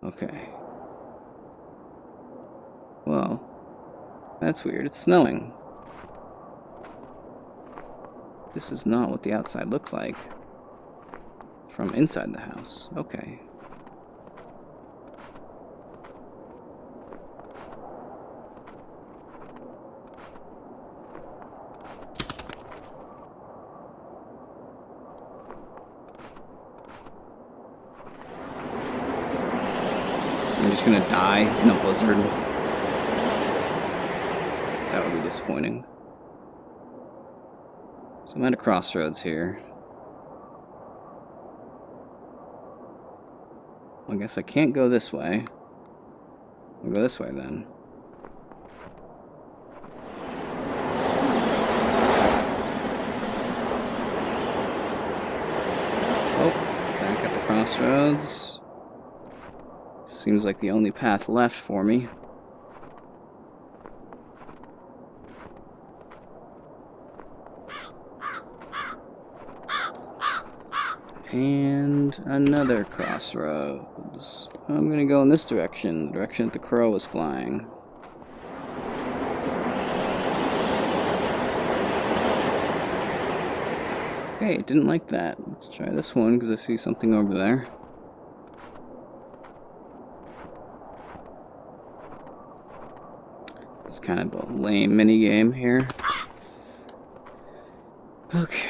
Okay. Well, that's weird. It's snowing. This is not what the outside looked like from inside the house. Okay. I'm just gonna die in a blizzard. That would be disappointing. So I'm at a crossroads here. I guess I can't go this way. I'll go this way then. Oh, back at the crossroads. Seems like the only path left for me. And another crossroads. I'm gonna go in this direction, the direction that the crow was flying. Okay, didn't like that. Let's try this one because I see something over there. It's kind of a lame mini game here. Okay.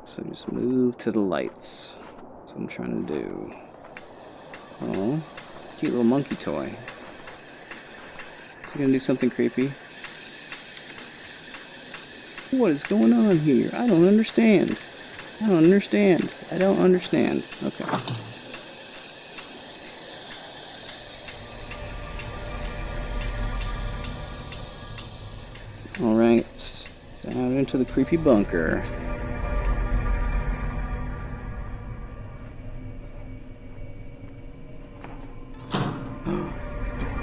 So just move to the lights. That's what I'm trying to do. Oh, cute little monkey toy. Is he gonna do something creepy? What is going on here? I don't understand. I don't understand. I don't understand. Okay. Alright. Down into the creepy bunker.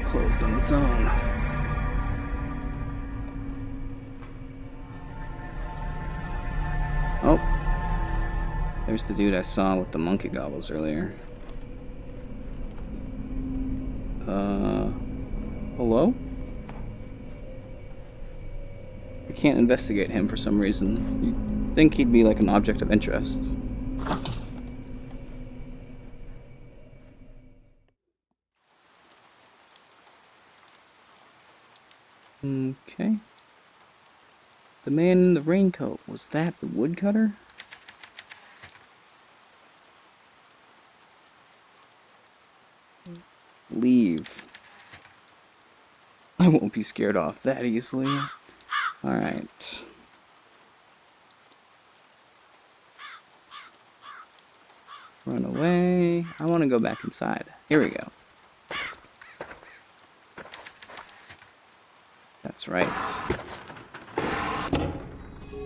Closed on its own. Oh, there's the dude I saw with the monkey goggles earlier. Hello? I can't investigate him for some reason. You'd think he'd be like an object of interest. Okay. The man in the raincoat, was that the woodcutter? Leave. I won't be scared off that easily. Alright. Run away. I want to go back inside. Here we go. That's right.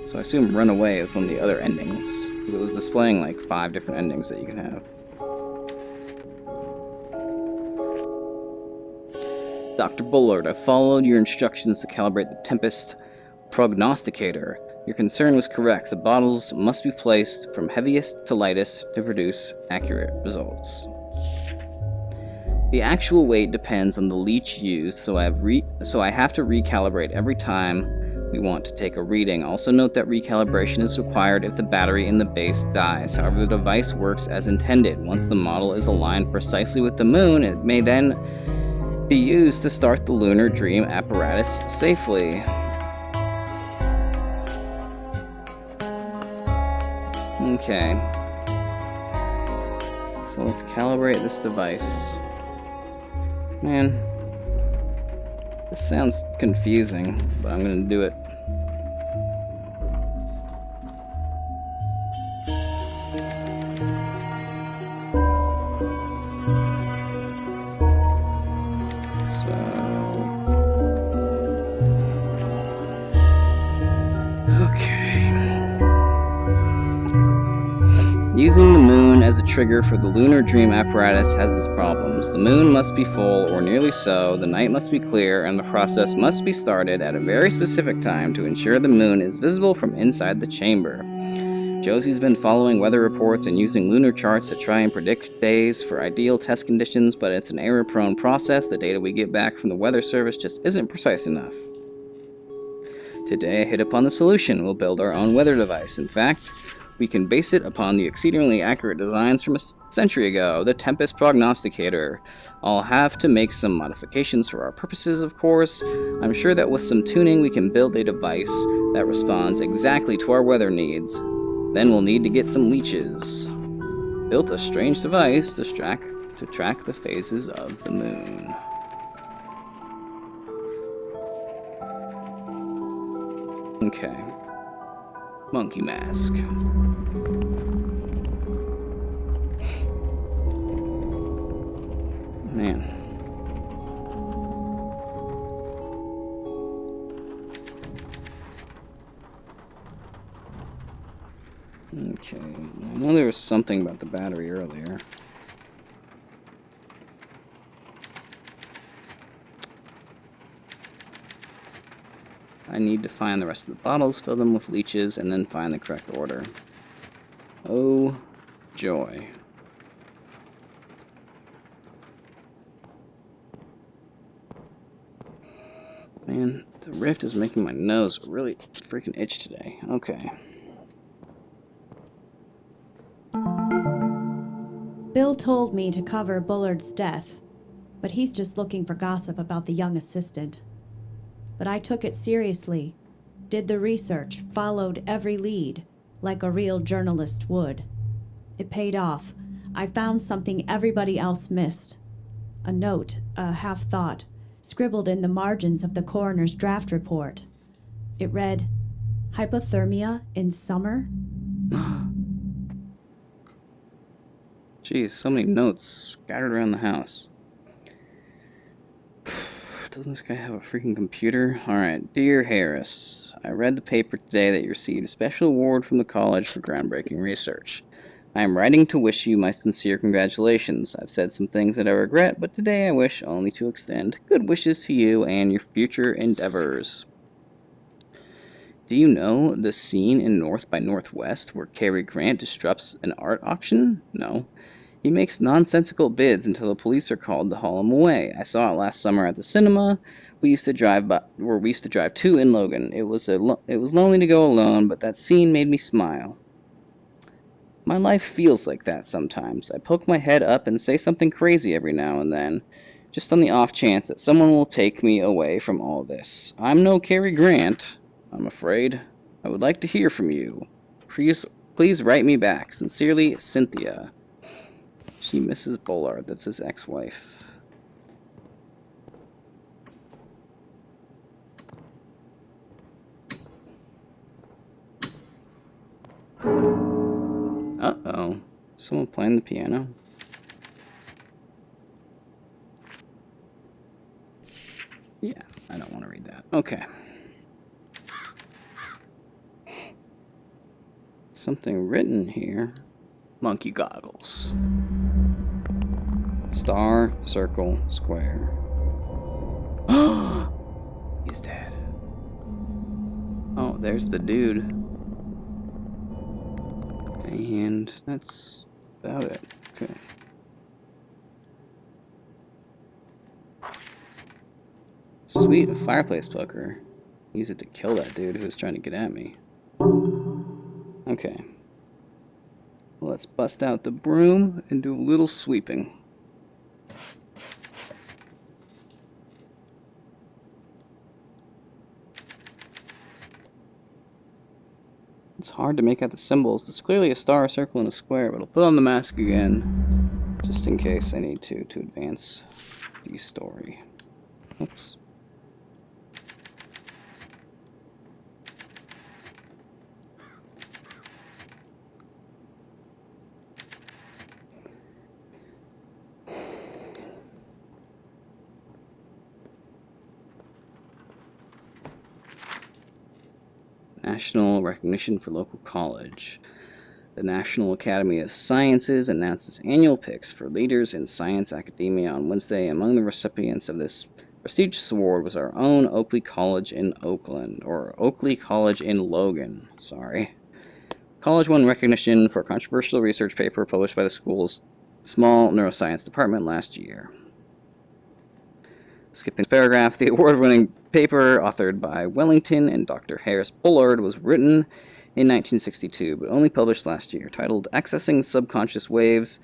So I assume run away is one of the other endings, because it was displaying like 5 different endings that you can have. Dr. Bullard, I followed your instructions to calibrate the Tempest prognosticator. Your concern was correct. The bottles must be placed from heaviest to lightest to produce accurate results. The actual weight depends on the leech used, so I have to recalibrate every time we want to take a reading. Also note that recalibration is required if the battery in the base dies. However, the device works as intended. Once the model is aligned precisely with the moon, it may then be used to start the lunar dream apparatus safely. Okay. So let's calibrate this device. Man, this sounds confusing, but I'm gonna do it. Using the moon as a trigger for the lunar dream apparatus has its problems. The moon must be full, or nearly so, the night must be clear, and the process must be started at a very specific time to ensure the moon is visible from inside the chamber. Josie's been following weather reports and using lunar charts to try and predict days for ideal test conditions, but it's an error-prone process. The data we get back from the weather service just isn't precise enough. Today I hit upon the solution. We'll build our own weather device. In fact, we can base it upon the exceedingly accurate designs from a century ago, the Tempest Prognosticator. I'll have to make some modifications for our purposes, of course. I'm sure that with some tuning we can build a device that responds exactly to our weather needs. Then we'll need to get some leeches. Built a strange device to track the phases of the moon. Okay. Monkey mask. Man. Okay. I know there was something about the battery earlier. I need to find the rest of the bottles, fill them with leeches, and then find the correct order. Oh, joy. Man, the Rift is making my nose really freaking itch today. Okay. Bill told me to cover Bullard's death, but he's just looking for gossip about the young assistant. But I took it seriously, did the research, followed every lead, like a real journalist would. It paid off. I found something everybody else missed. A note, a half-thought, scribbled in the margins of the coroner's draft report. It read, "Hypothermia in summer?" Jeez, so many notes scattered around the house. Doesn't this guy have a freaking computer? Alright, dear Harris, I read the paper today that you received a special award from the college for groundbreaking research. I am writing to wish you my sincere congratulations. I've said some things that I regret, but today I wish only to extend good wishes to you and your future endeavors. Do you know the scene in North by Northwest where Cary Grant disrupts an art auction? No. He makes nonsensical bids until the police are called to haul him away. I saw it last summer at the cinema we used to drive to in Logan. It was lonely to go alone, but that scene made me smile. My life feels like that sometimes. I poke my head up and say something crazy every now and then, just on the off chance that someone will take me away from all this. I'm no Cary Grant, I'm afraid. I would like to hear from you. Please write me back. Sincerely, Cynthia. She misses Bullard. That's his ex-wife. Uh-oh. Someone playing the piano? Yeah, I don't want to read that. Okay. Something written here. Monkey goggles. Star, circle, square. He's dead. Oh, there's the dude. And that's about it. Okay. Sweet, a fireplace poker. Use it to kill that dude who was trying to get at me. Okay. Let's bust out the broom and do a little sweeping. It's hard to make out the symbols. There's clearly a star, a circle, and a square, but I'll put on the mask again, just in case I need to advance the story. Oops. National recognition for local college. The National Academy of Sciences announced its annual picks for leaders in science academia on Wednesday. Among the recipients of this prestigious award was our own Oakley College in Oakland, or Oakley College in Logan, sorry. college won recognition for a controversial research paper published by the school's small neuroscience department last year. Skipping paragraph, the award-winning paper, authored by Wellington and Dr. Harris Bullard, was written in 1962, but only published last year, titled Accessing Subconscious Waves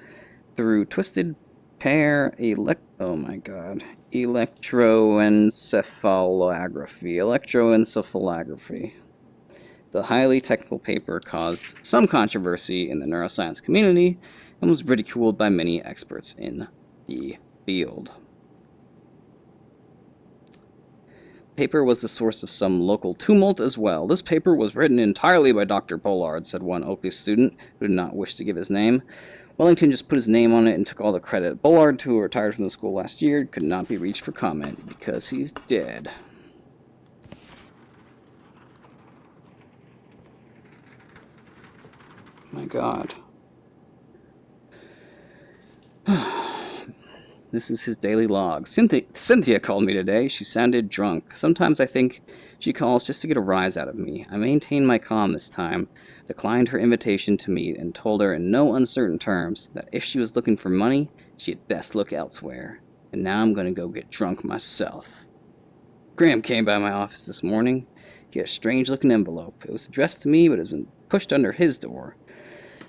Through Twisted Electroencephalography. The highly technical paper caused some controversy in the neuroscience community and was ridiculed by many experts in the field. The paper was the source of some local tumult as well. This paper was written entirely by Dr. Bullard, said one Oakley student who did not wish to give his name. Wellington just put his name on it and took all the credit. Bullard, who retired from the school last year, could not be reached for comment because he's dead. My God. This is his daily log. Cynthia called me today. She sounded drunk. Sometimes I think she calls just to get a rise out of me. I maintained my calm this time, declined her invitation to meet, and told her in no uncertain terms that if she was looking for money, she had best look elsewhere. And now I'm going to go get drunk myself. Graham came by my office this morning. He had a strange-looking envelope. It was addressed to me, but it has been pushed under his door.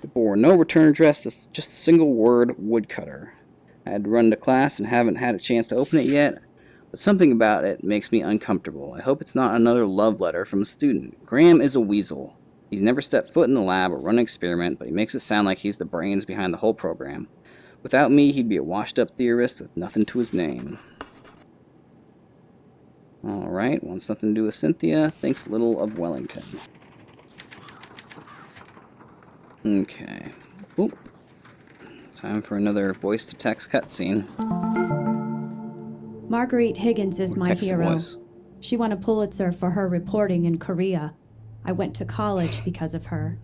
It bore no return address, just a single word, woodcutter. I had to run to class and haven't had a chance to open it yet, but something about it makes me uncomfortable. I hope it's not another love letter from a student. Graham is a weasel. He's never stepped foot in the lab or run an experiment, but he makes it sound like he's the brains behind the whole program. Without me, he'd be a washed-up theorist with nothing to his name. Alright, wants nothing to do with Cynthia, thinks little of Wellington. Okay. Oop. Time for another voice-to-text cutscene. Marguerite Higgins is my hero. Voice. She won a Pulitzer for her reporting in Korea. I went to college because of her.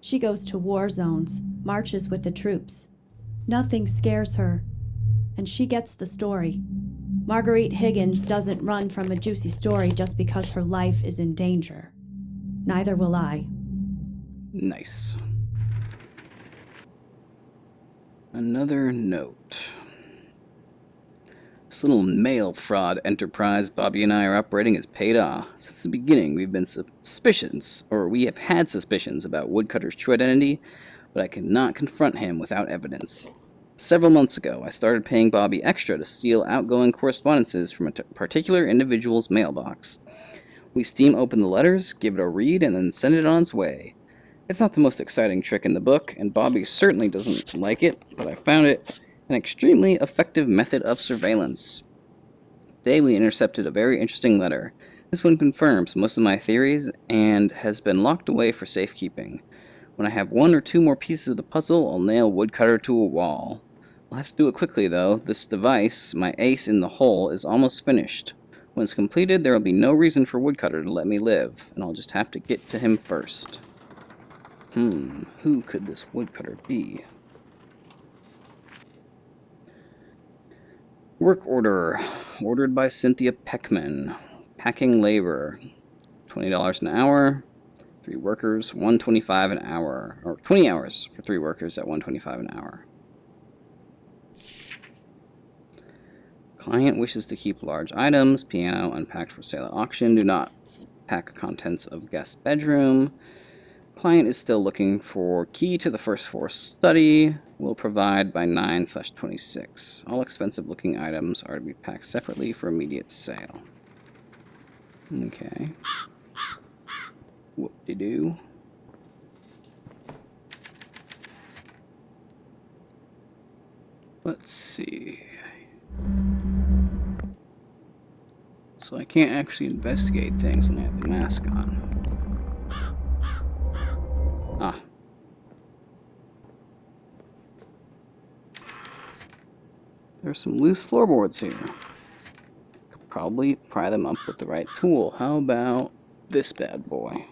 She goes to war zones, marches with the troops. Nothing scares her, and she gets the story. Marguerite Higgins doesn't run from a juicy story just because her life is in danger. Neither will I. Nice. Another note. This little mail fraud enterprise Bobby and I are operating has paid off. Since the beginning, we have had suspicions about Woodcutter's true identity, but I could not confront him without evidence. Several months ago, I started paying Bobby extra to steal outgoing correspondences from a particular individual's mailbox. We steam open the letters, give it a read, and then send it on its way. It's not the most exciting trick in the book, and Bobby certainly doesn't like it, but I found it an extremely effective method of surveillance. Today we intercepted a very interesting letter. This one confirms most of my theories and has been locked away for safekeeping. When I have one or two more pieces of the puzzle, I'll nail Woodcutter to a wall. I'll have to do it quickly though. This device, my ace in the hole, is almost finished. When it's completed, there will be no reason for Woodcutter to let me live, and I'll just have to get to him first. Who could this Woodcutter be? Work order. Ordered by Cynthia Peckman. Packing labor. $20 an hour. 3 workers, $125 an hour. Or 20 hours for 3 workers at $125 an hour. Client wishes to keep large items. Piano unpacked for sale at auction. Do not pack contents of guest bedroom. Client is still looking for key to the first floor study. Will provide by 9/26. All expensive looking items are to be packed separately for immediate sale. Okay. Whoop-de-doo. Let's see. So I can't actually investigate things when I have the mask on. Ah. There's some loose floorboards here. Could probably pry them up with the right tool. How about this bad boy?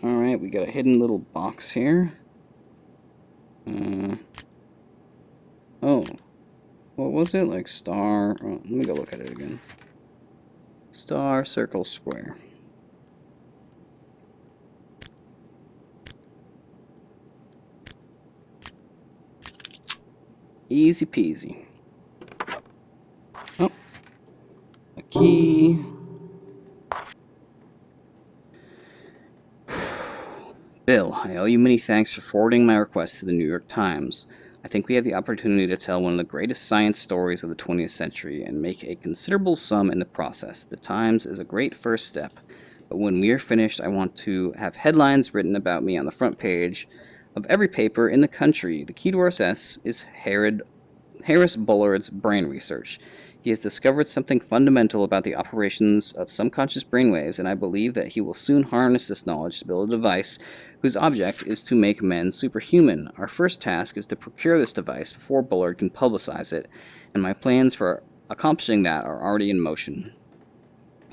Alright, we got a hidden little box here. Oh. What was it? Like star... Oh, let me go look at it again. Star, circle, square. Easy peasy. Oh. A key. Bill, I owe you many thanks for forwarding my request to the New York Times. I think we have the opportunity to tell one of the greatest science stories of the 20th century and make a considerable sum in the process. The Times is a great first step, but when we are finished, I want to have headlines written about me on the front page of every paper in the country. The key to our success is Harris Bullard's brain research. He has discovered something fundamental about the operations of subconscious brainwaves, and I believe that he will soon harness this knowledge to build a device whose object is to make men superhuman. Our first task is to procure this device before Bullard can publicize it, and my plans for accomplishing that are already in motion.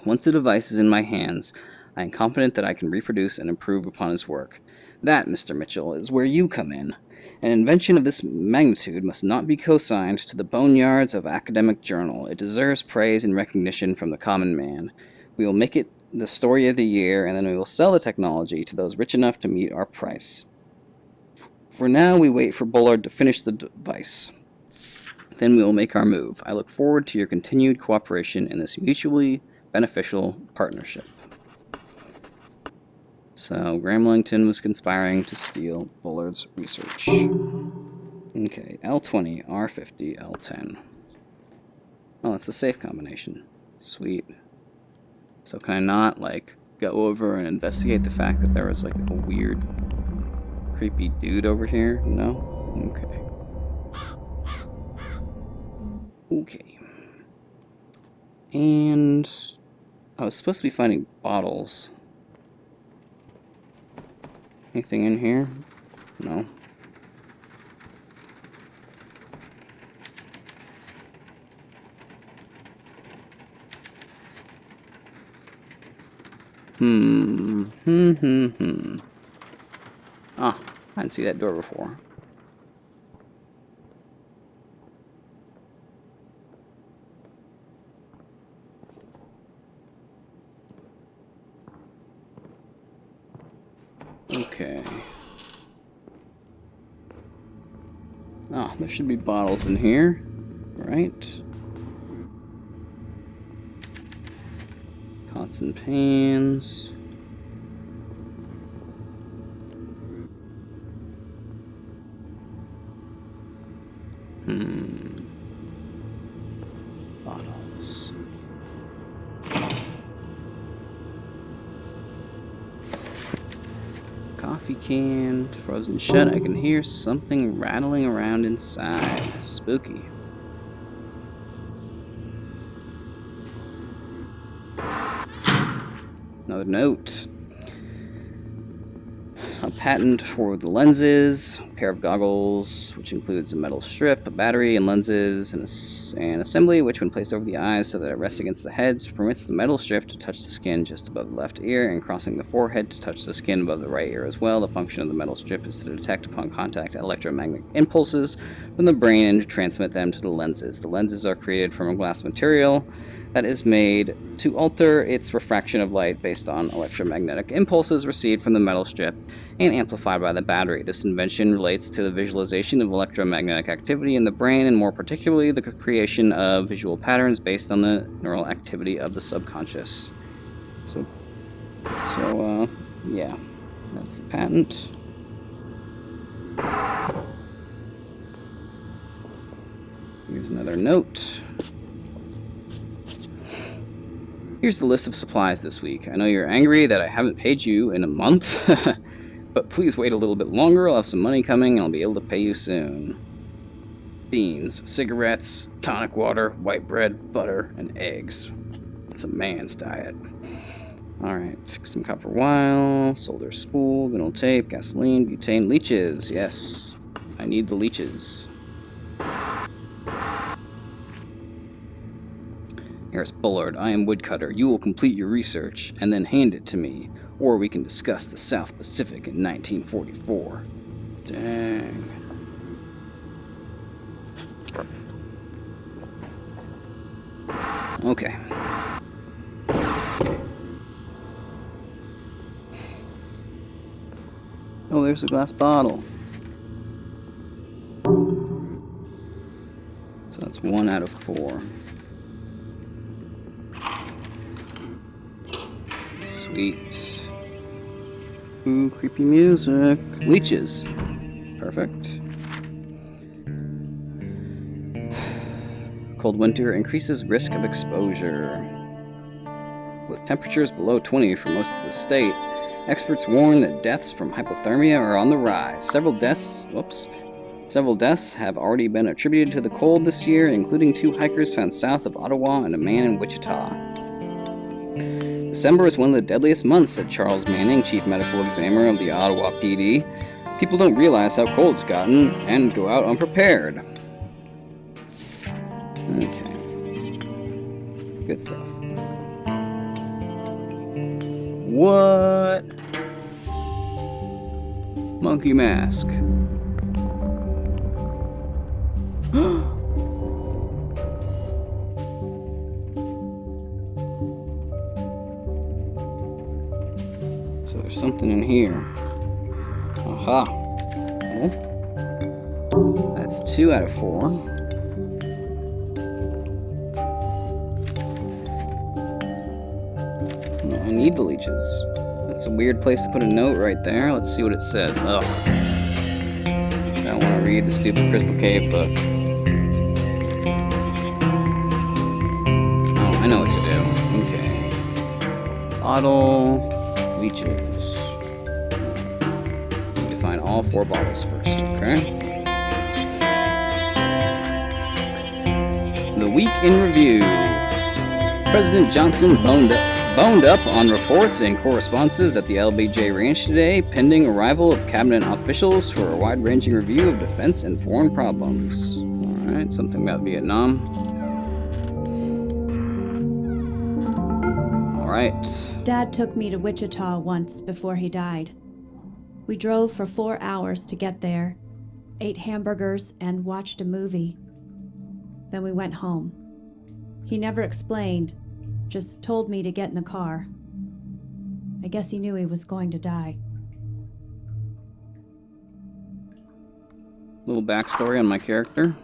Once the device is in my hands, I am confident that I can reproduce and improve upon his work. That, Mr. Mitchell, is where you come in. An invention of this magnitude must not be consigned to the boneyards of academic journal. It deserves praise and recognition from the common man. We will make it the story of the year, and then we will sell the technology to those rich enough to meet our price. For now, we wait for Bullard to finish the device. Then we will make our move. I look forward to your continued cooperation in this mutually beneficial partnership. So, Gramlington was conspiring to steal Bullard's research. Okay, L20, R50, L10. Oh, that's the safe combination. Sweet. So can I not, like, go over and investigate the fact that there was, like, a weird, creepy dude over here? No? Okay. Okay. And I was supposed to be finding bottles. Anything in here? No. Ah, I didn't see that door before. Okay. Ah, there should be bottles in here, right? Pots and pans. Bottles. Coffee can, frozen shut. I can hear something rattling around inside. Spooky. Another note. A patent for the lenses, a pair of goggles, which includes a metal strip, a battery, and lenses, and an assembly, which when placed over the eyes so that it rests against the head, permits the metal strip to touch the skin just above the left ear, and crossing the forehead to touch the skin above the right ear as well. The function of the metal strip is to detect upon contact electromagnetic impulses from the brain and to transmit them to the lenses. The lenses are created from a glass material that is made to alter its refraction of light based on electromagnetic impulses received from the metal strip and amplified by the battery. This invention relates to the visualization of electromagnetic activity in the brain, and more particularly the creation of visual patterns based on the neural activity of the subconscious. So yeah, that's the patent. Here's another note. Here's the list of supplies this week. I know you're angry that I haven't paid you in a month, but please wait a little bit longer. I'll have some money coming and I'll be able to pay you soon. Beans, cigarettes, tonic water, white bread, butter, and eggs. That's a man's diet. Alright, some copper wire, solder spool, vinyl tape, gasoline, butane, leeches. Yes, I need the leeches. Harris Bullard, I am woodcutter. You will complete your research and then hand it to me, or we can discuss the South Pacific in 1944. Dang. Okay. Oh, there's a glass bottle. So that's 1 out of 4. Sweet. Ooh, creepy music. Leeches. Perfect. Cold winter increases risk of exposure. With temperatures below 20 for most of the state, experts warn that deaths from hypothermia are on the rise. Several deaths have already been attributed to the cold this year, including 2 hikers found south of Ottawa and a man in Wichita. December is one of the deadliest months, said Charles Manning, chief medical examiner of the Ottawa PD. People don't realize how cold it's gotten and go out unprepared. Okay. Good stuff. What? Monkey mask. So there's something in here. Aha. Oh. That's 2 out of 4. No, I need the leeches. That's a weird place to put a note right there. Let's see what it says. Oh. I don't want to read the stupid Crystal Cave book. Oh, I know what to do. Okay. Bottle. Leeches. Need to find all 4 bottles first, okay? The week in review. President Johnson boned up on reports and correspondences at the LBJ Ranch today, pending arrival of cabinet officials for a wide-ranging review of defense and foreign problems. Alright, something about Vietnam. Alright. Dad took me to Wichita once before he died. We drove for 4 hours to get there, ate hamburgers, and watched a movie. Then we went home. He never explained, just told me to get in the car. I guess he knew he was going to die. Little backstory on my character.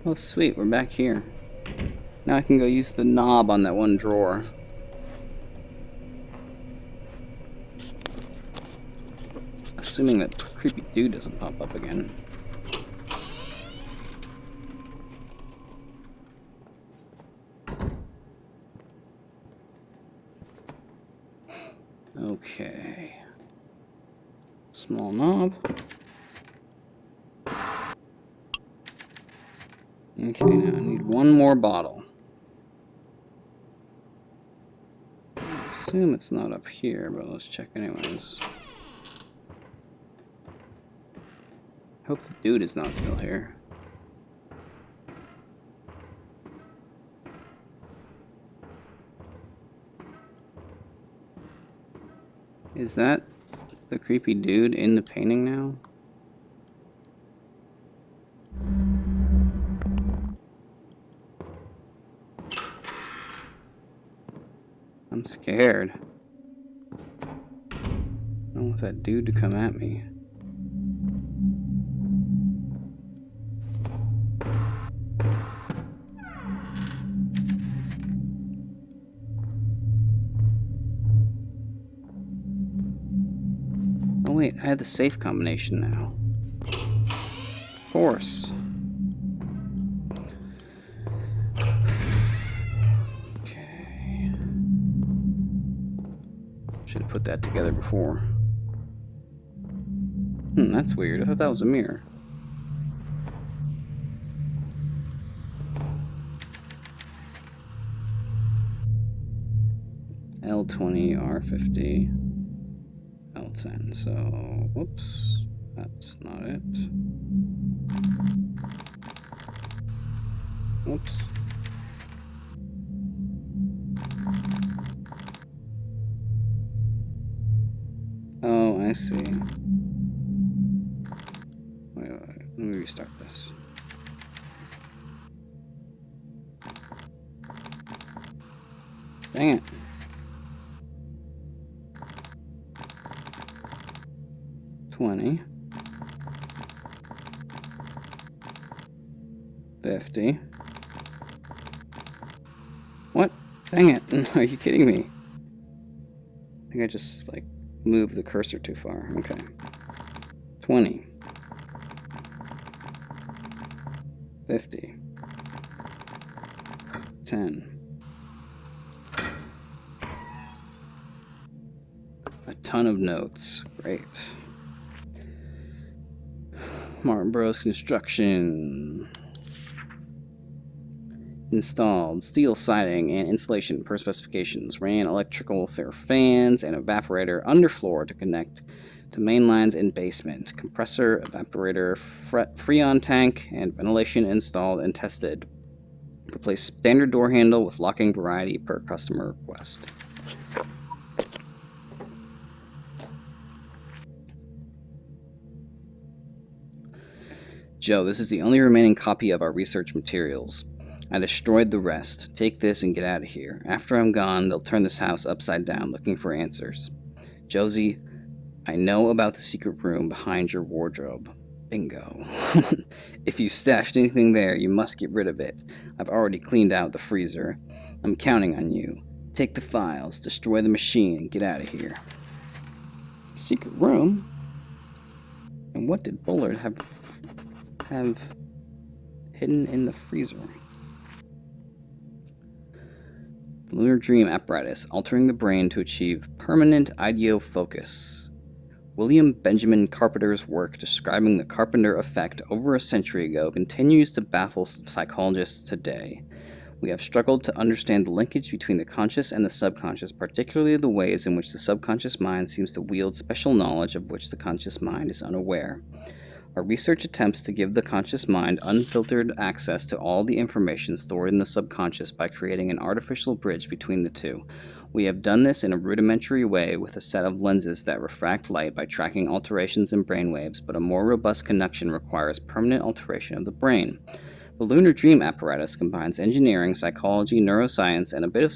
Oh sweet, we're back here. Now I can go use the knob on that one drawer. Assuming that creepy dude doesn't pop up again. Okay. Small knob. Okay, now I need 1 more bottle. I assume it's not up here, but let's check anyways. Hope the dude is not still here. Is that the creepy dude in the painting now? I'm scared. I don't want that dude to come at me. Oh wait, I have the safe combination now. Of course. Okay. Should have put that together before. That's weird. I thought that was a mirror. L20, R50, L10. So, whoops. That's not it. Oops. Oh, I see. Wait, let me restart this. Dang it. $20. $50. What? Dang it. Are you kidding me? I think I just, like, moved the cursor too far. Okay. 20. 50. 10. A ton of notes. Great. Martin Bros Construction. Installed steel siding and insulation per specifications. Ran electrical fans and evaporator underfloor to connect to main lines in basement. Compressor, evaporator, freon tank, and ventilation installed and tested. Replace standard door handle with locking variety per customer request. Joe, this is the only remaining copy of our research materials. I destroyed the rest. Take this and get out of here. After I'm gone, they'll turn this house upside down looking for answers. Josie, I know about the secret room behind your wardrobe. Bingo. If you've stashed anything there, you must get rid of it. I've already cleaned out the freezer. I'm counting on you. Take the files, destroy the machine, and get out of here. Secret room? And what did Bullard have hidden in the freezer? The Lunar Dream apparatus, altering the brain to achieve permanent ideofocus. William Benjamin Carpenter's work describing the Carpenter effect over a century ago continues to baffle psychologists today. We have struggled to understand the linkage between the conscious and the subconscious, particularly the ways in which the subconscious mind seems to wield special knowledge of which the conscious mind is unaware. Our research attempts to give the conscious mind unfiltered access to all the information stored in the subconscious by creating an artificial bridge between the two. We have done this in a rudimentary way with a set of lenses that refract light by tracking alterations in brainwaves, but a more robust connection requires permanent alteration of the brain. The Lunar Dream apparatus combines engineering, psychology, neuroscience, and a bit of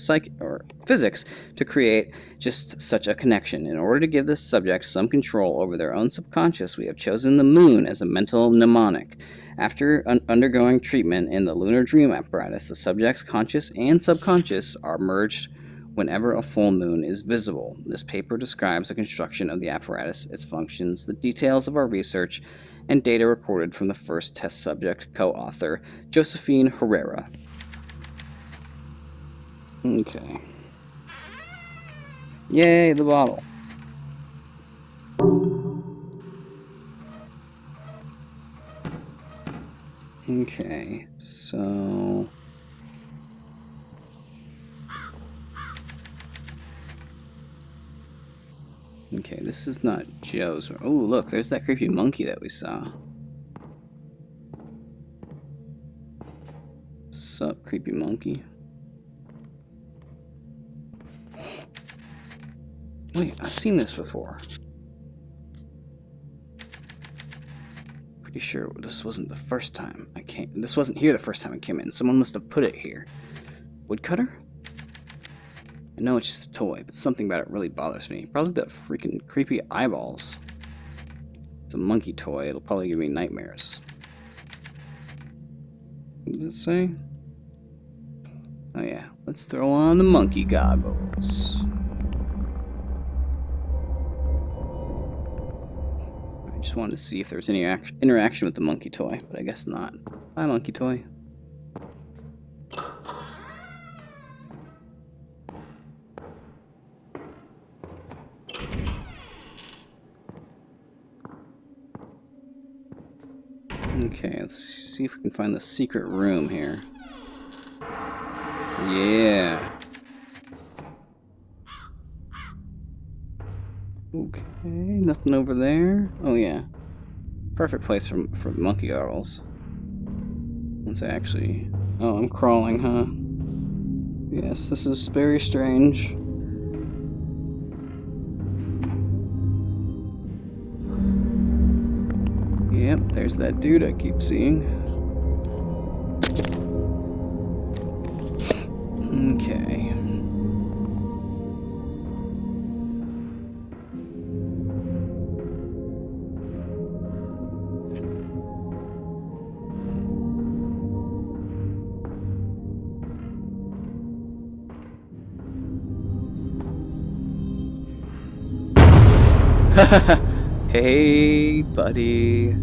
physics to create just such a connection. In order to give the subject some control over their own subconscious, we have chosen the moon as a mental mnemonic. After undergoing treatment in the Lunar Dream apparatus, the subject's conscious and subconscious are merged whenever a full moon is visible. This paper describes the construction of the apparatus, its functions, the details of our research, and data recorded from the first test subject, co-author Josephine Herrera. Okay. Yay, the bottle. Okay, so... Okay, this is not Joe's. Oh, look, there's that creepy monkey that we saw. Sup, creepy monkey? Wait, I've seen this before. Pretty sure this wasn't the first time I came. This wasn't here the first time I came in. Someone must have put it here. Woodcutter? I know it's just a toy, but something about it really bothers me. Probably the freaking creepy eyeballs. It's a monkey toy. It'll probably give me nightmares. What does it say? Oh yeah, let's throw on the monkey goggles. I just wanted to see if there's any interaction with the monkey toy, but I guess not. Bye, monkey toy. Okay, let's see if we can find the secret room here. Yeah. Okay, nothing over there. Oh yeah. Perfect place for monkey goggles. Once I actually... Oh, I'm crawling, huh? Yes, this is very strange. Yep, there's that dude I keep seeing. Okay. Hey, buddy.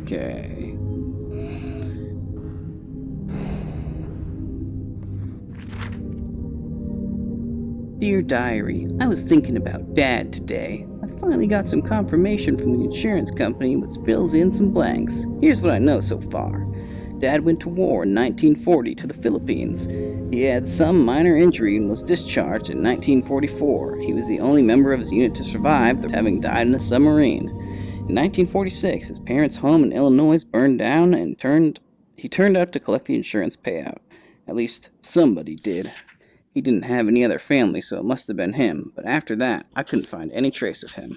Okay. Dear Diary, I was thinking about Dad today. I finally got some confirmation from the insurance company which fills in some blanks. Here's what I know so far. Dad went to war in 1940 to the Philippines. He had some minor injury and was discharged in 1944. He was the only member of his unit to survive, having died in a submarine. In 1946, his parents' home in Illinois burned down and he turned up to collect the insurance payout. At least, somebody did. He didn't have any other family, so it must have been him, but after that, I couldn't find any trace of him.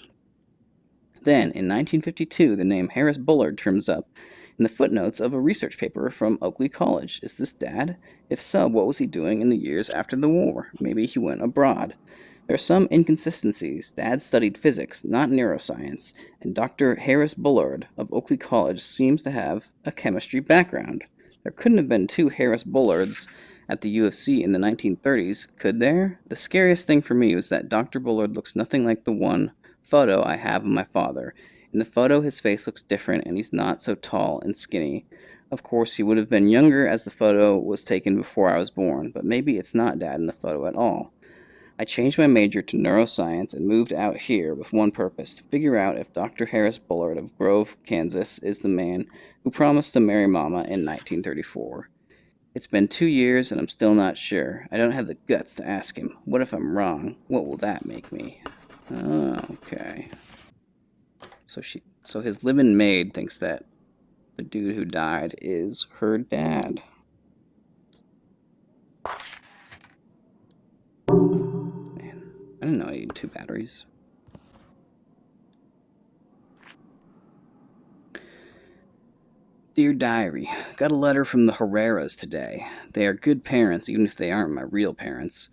Then, in 1952, the name Harris Bullard turns up in the footnotes of a research paper from Oakley College. Is this Dad? If so, what was he doing in the years after the war? Maybe he went abroad. There are some inconsistencies. Dad studied physics, not neuroscience, and Dr. Harris Bullard of Oakley College seems to have a chemistry background. There couldn't have been two Harris Bullards at the U of C in the 1930s, could there? The scariest thing for me was that Dr. Bullard looks nothing like the one photo I have of my father. In the photo, his face looks different, and he's not so tall and skinny. Of course, he would have been younger as the photo was taken before I was born, but maybe it's not Dad in the photo at all. I changed my major to neuroscience and moved out here with one purpose, to figure out if Dr. Harris Bullard of Grove, Kansas, is the man who promised to marry Mama in 1934. It's been 2 years and I'm still not sure. I don't have the guts to ask him. What if I'm wrong? What will that make me? Oh, okay. So his live-in maid thinks that the dude who died is her dad. Man, I didn't know I needed 2 batteries. Dear Diary, got a letter from the Herreras today. They are good parents, even if they aren't my real parents.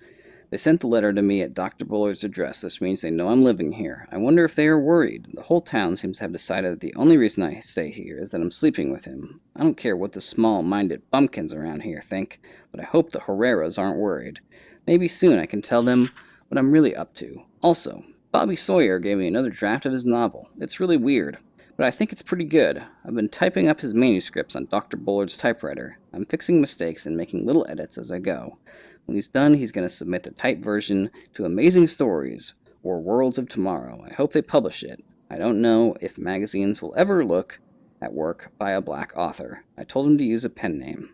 They sent the letter to me at Dr. Bullard's address. This means they know I'm living here. I wonder if they are worried. The whole town seems to have decided that the only reason I stay here is that I'm sleeping with him. I don't care what the small-minded bumpkins around here think, but I hope the Herreras aren't worried. Maybe soon I can tell them what I'm really up to. Also, Bobby Sawyer gave me another draft of his novel. It's really weird, but I think it's pretty good. I've been typing up his manuscripts on Dr. Bullard's typewriter. I'm fixing mistakes and making little edits as I go. When he's done, he's going to submit the typed version to Amazing Stories or Worlds of Tomorrow. I hope they publish it. I don't know if magazines will ever look at work by a black author. I told him to use a pen name.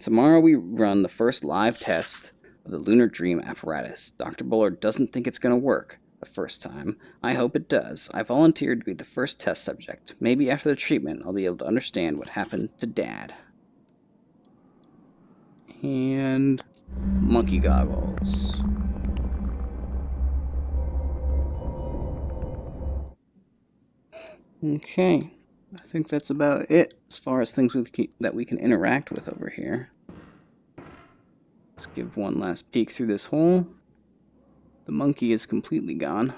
Tomorrow we run the first live test of the Lunar Dream apparatus. Dr. Bullard doesn't think it's going to work the first time. I hope it does. I volunteered to be the first test subject. Maybe after the treatment, I'll be able to understand what happened to Dad. And monkey goggles. Okay, I think that's about it as far as things that we can interact with over here. Let's give one last peek through this hole. The monkey is completely gone.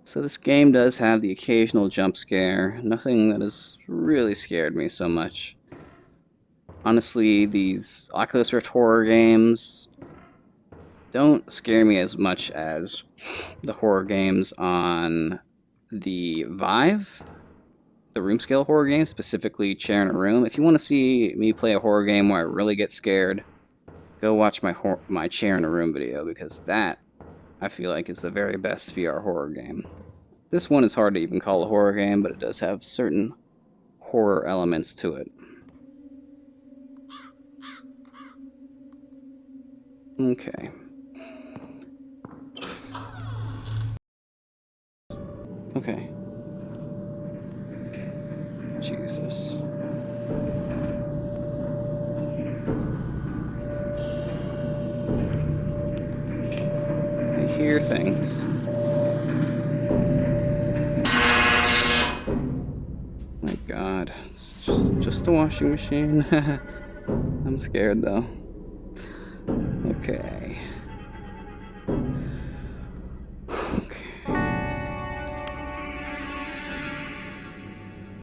So this game does have the occasional jump scare. Nothing that has really scared me so much. Honestly, these Oculus Rift horror games don't scare me as much as the horror games on the Vive, the room scale horror games, specifically Chair in a Room. If you want to see me play a horror game where I really get scared, go watch my Chair in a Room video, because that, I feel like, is the very best VR horror game. This one is hard to even call a horror game, but it does have certain horror elements to it. Okay. Okay. Jesus. I hear things. My God. It's just a washing machine. I'm scared though. Okay.